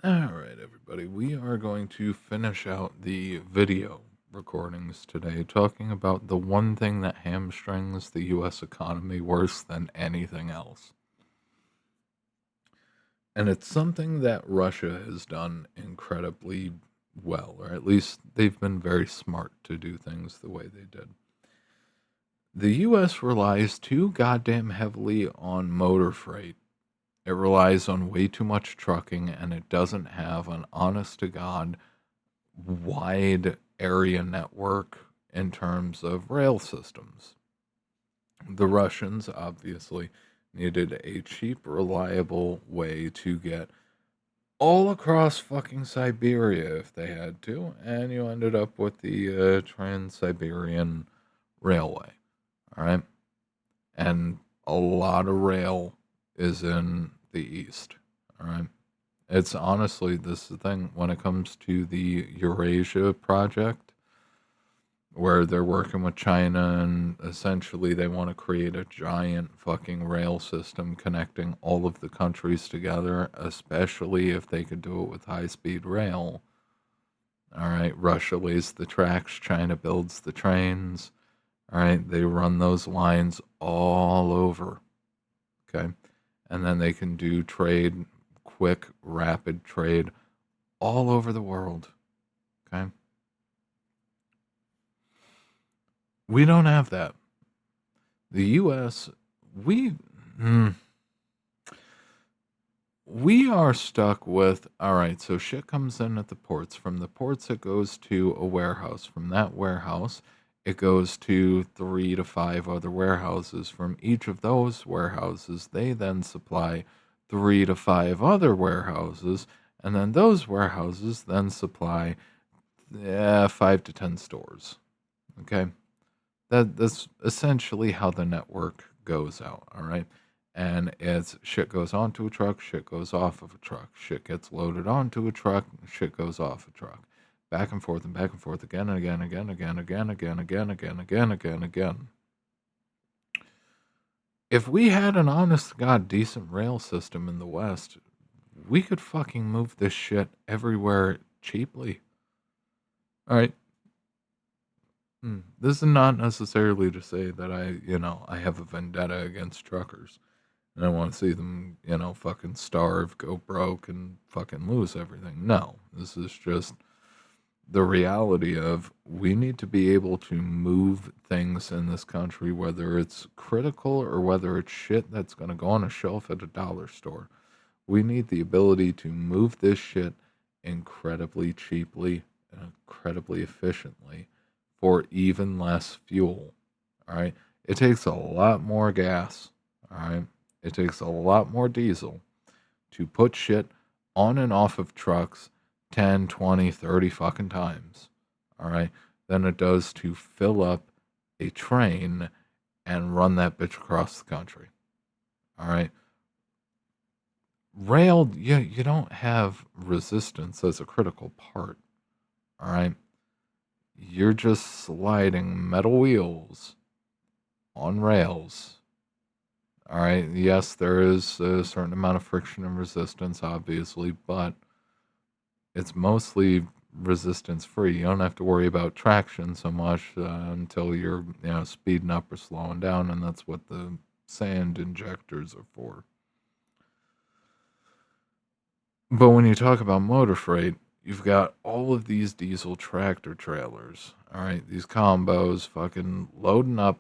All right, everybody. We are going to finish out the video recordings today, talking about the one thing that hamstrings the U.S. economy worse than anything else. And it's something that Russia has done incredibly well, or at least they've been very smart to do things the way they did. The U.S. relies too goddamn heavily on motor freight. It relies on way too much trucking, and it doesn't have an honest to God wide area network in terms of rail systems. The Russians obviously needed a cheap, reliable way to get all across fucking Siberia if they had to, and you ended up with the Trans Siberian Railway. All right. And a lot of rail is in the east. All right. It's honestly this is the thing when it comes to the Eurasia project, where they're working with China and essentially they want to create a giant fucking rail system connecting all of the countries together, especially if they could do it with high speed rail. All right, Russia lays the tracks, China builds the trains. All right, they run those lines all over. Okay. And then they can do trade, quick, rapid trade all over the world. Okay. We don't have that. The US, we mm, we are stuck with all right, so shit comes in at the ports. From the ports it goes to a warehouse. From that warehouse it goes to 3 to 5 other warehouses. From each of those warehouses they then supply 3 to 5 other warehouses, and then those warehouses then supply 5 to 10 stores. Okay? That's essentially how the network goes out, all right? And it's shit goes onto a truck, shit goes off of a truck, shit gets loaded onto a truck, shit goes off a truck. Back and forth again and again, again, again, again, again, again, again, again, again, again. If we had an honest to God decent rail system in the West, we could fucking move this shit everywhere cheaply. All right. This is not necessarily to say that I have a vendetta against truckers and I want to see them, fucking starve, go broke, and fucking lose everything. No, this is just the reality of we need to be able to move things in this country, whether it's critical or whether it's shit that's going to go on a shelf at a dollar store. We need the ability to move this shit incredibly cheaply and incredibly efficiently for even less fuel. All right. It takes a lot more gas. All right. It takes a lot more diesel to put shit on and off of trucks 10, 20, 30 fucking times. All right. Than it does to fill up a train and run that bitch across the country. All right. Rail, you don't have resistance as a critical part. All right. You're just sliding metal wheels on rails. All right. Yes, there is a certain amount of friction and resistance, obviously, but it's mostly resistance free. You don't have to worry about traction so much until you're speeding up or slowing down, and that's what the sand injectors are for. But when you talk about motor freight, you've got all of these diesel tractor trailers. All right, these combos fucking loading up,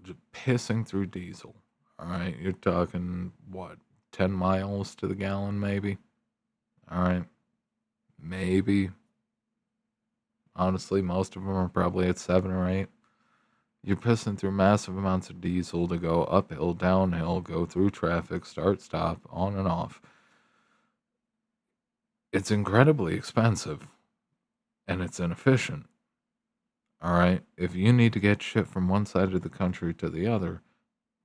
just pissing through diesel. All right, you're talking what, 10 miles to the gallon, maybe? All right, maybe. Honestly, most of them are probably at 7 or 8. You're pissing through massive amounts of diesel to go uphill, downhill, go through traffic, start, stop, on and off. It's incredibly expensive and it's inefficient. All right. If you need to get shit from one side of the country to the other,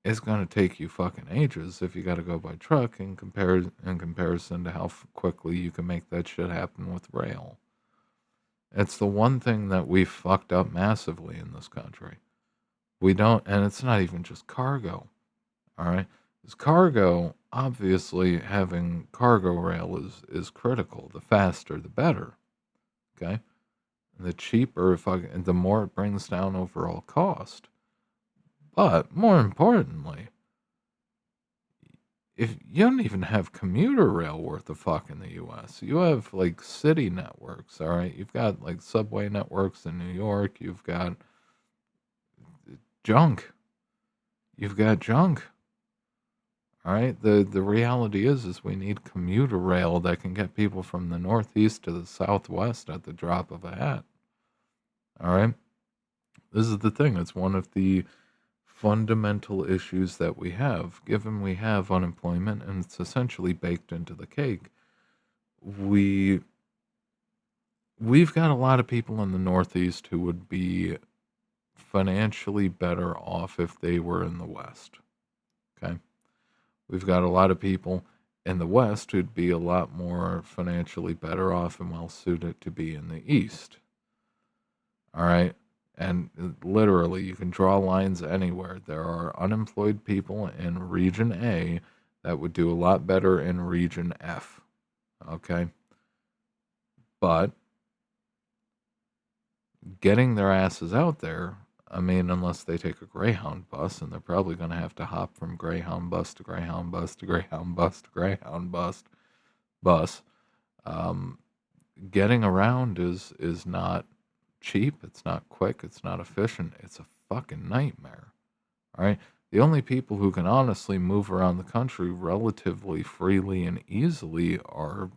it's going to take you fucking ages if you got to go by truck in comparison to how quickly you can make that shit happen with rail. It's the one thing that we fucked up massively in this country. We don't, and it's not even just cargo. All right. This cargo, obviously having cargo rail is critical. The faster, the better. Okay, the cheaper, and the more it brings down overall cost. But more importantly, if you don't even have commuter rail worth a fuck in the U.S., you have like city networks. All right, you've got like subway networks in New York. You've got junk. You've got junk. All right. The reality is we need commuter rail that can get people from the northeast to the southwest at the drop of a hat. All right. This is the thing. It's one of the fundamental issues that we have. Given we have unemployment and it's essentially baked into the cake, we we've got a lot of people in the northeast who would be financially better off if they were in the west. Okay. We've got a lot of people in the West who'd be a lot more financially better off and well suited to be in the East. All right. And literally, you can draw lines anywhere. There are unemployed people in Region A that would do a lot better in Region F. Okay. But getting their asses out there, I mean, unless they take a Greyhound bus, and they're probably going to have to hop from Greyhound bus to Greyhound bus to Greyhound bus to Greyhound bus. Um, Getting around is not cheap. It's not quick. It's not efficient. It's a fucking nightmare. All right. The only people who can honestly move around the country relatively freely and easily are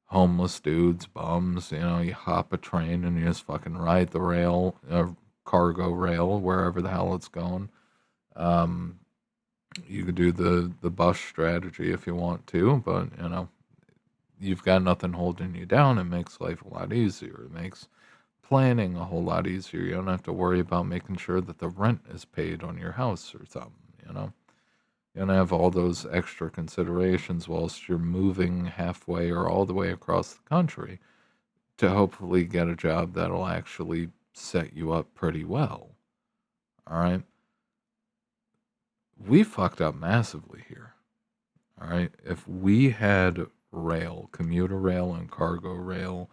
homeless dudes, bums. You know, you hop a train and you just fucking ride the rail, cargo rail, wherever the hell it's going. Um, you could do the bus strategy if you want to, but you know, you've got nothing holding you down. It makes life a lot easier. It makes planning a whole lot easier. You don't have to worry about making sure that the rent is paid on your house or something, you know? You don't have all those extra considerations whilst you're moving halfway or all the way across the country to hopefully get a job that'll actually set you up pretty well. All right? We fucked up massively here. All right? If we had rail, commuter rail and cargo rail,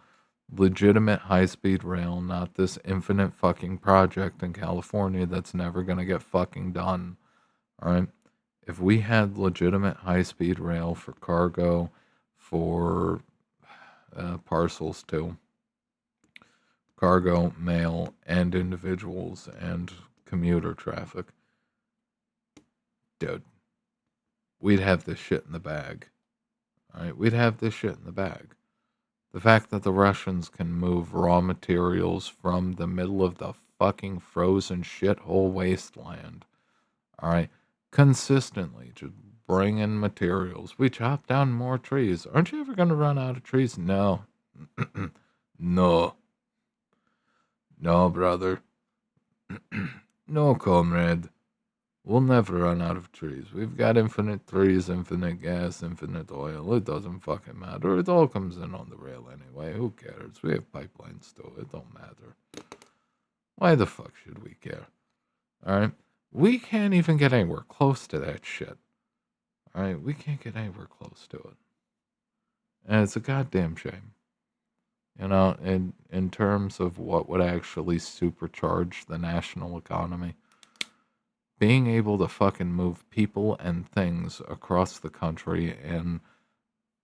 legitimate high speed rail, not this infinite fucking project in California that's never going to get fucking done. All right. If we had legitimate high speed rail for cargo, for parcels too, cargo, mail, and individuals and commuter traffic, dude, we'd have this shit in the bag. All right. We'd have this shit in the bag. The fact that the Russians can move raw materials from the middle of the fucking frozen shithole wasteland, all right, consistently to bring in materials. We chop down more trees. Aren't you ever going to run out of trees? No. No. No, brother. No, comrade. We'll never run out of trees. We've got infinite trees, infinite gas, infinite oil. It doesn't fucking matter. It all comes in on the rail anyway. Who cares? We have pipelines too. It don't matter. Why the fuck should we care? Alright? We can't even get anywhere close to that shit. Alright? We can't get anywhere close to it. And it's a goddamn shame. You know, in terms of what would actually supercharge the national economy, being able to fucking move people and things across the country in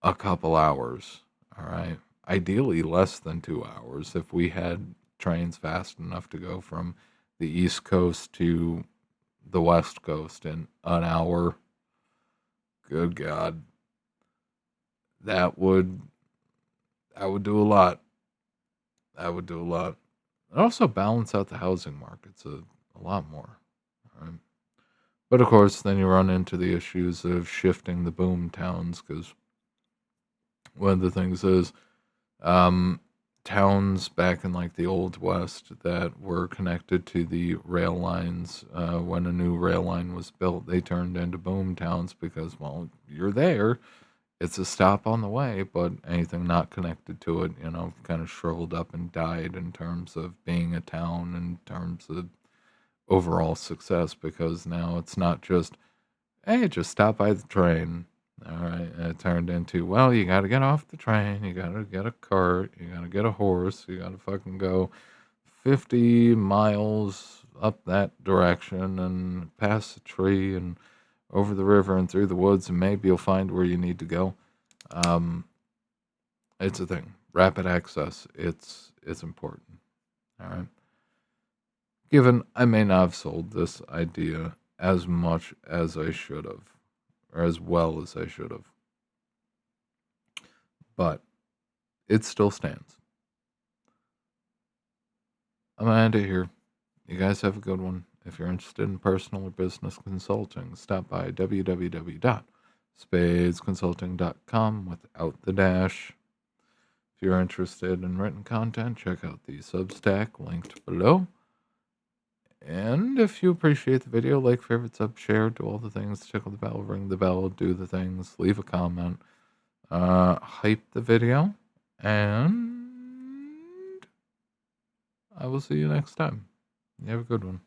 a couple hours, all right? Ideally less than 2 hours if we had trains fast enough to go from the East Coast to the West Coast in an hour. Good God. That would do a lot. That would do a lot. It also balance out the housing markets a lot more. All right? But of course, then you run into the issues of shifting the boom towns because one of the things is towns back in like the Old West that were connected to the rail lines, when a new rail line was built, they turned into boom towns because, well, you're there. It's a stop on the way, but anything not connected to it, you know, kind of shriveled up and died in terms of being a town, in terms of overall success, because now it's not just Hey, just stop by the train. All right. And it turned into, well, you got to get off the train. You got to get a cart. You got to get a horse. You got to fucking go 50 miles up that direction and past the tree and over the river and through the woods, and maybe you'll find where you need to go. Um, it's a thing. Rapid access. It's important. All right. Given I may not have sold this idea as much as I should have, or as well as I should have, but it still stands. I'm gonna end it here. You guys have a good one. If you're interested in personal or business consulting, stop by www.spadesconsulting.com without the dash. If you're interested in written content, check out the Substack linked below. And if you appreciate the video, like, favorite, sub, share, do all the things, tickle the bell, ring the bell, do the things, leave a comment, hype the video, and I will see you next time. You have a good one.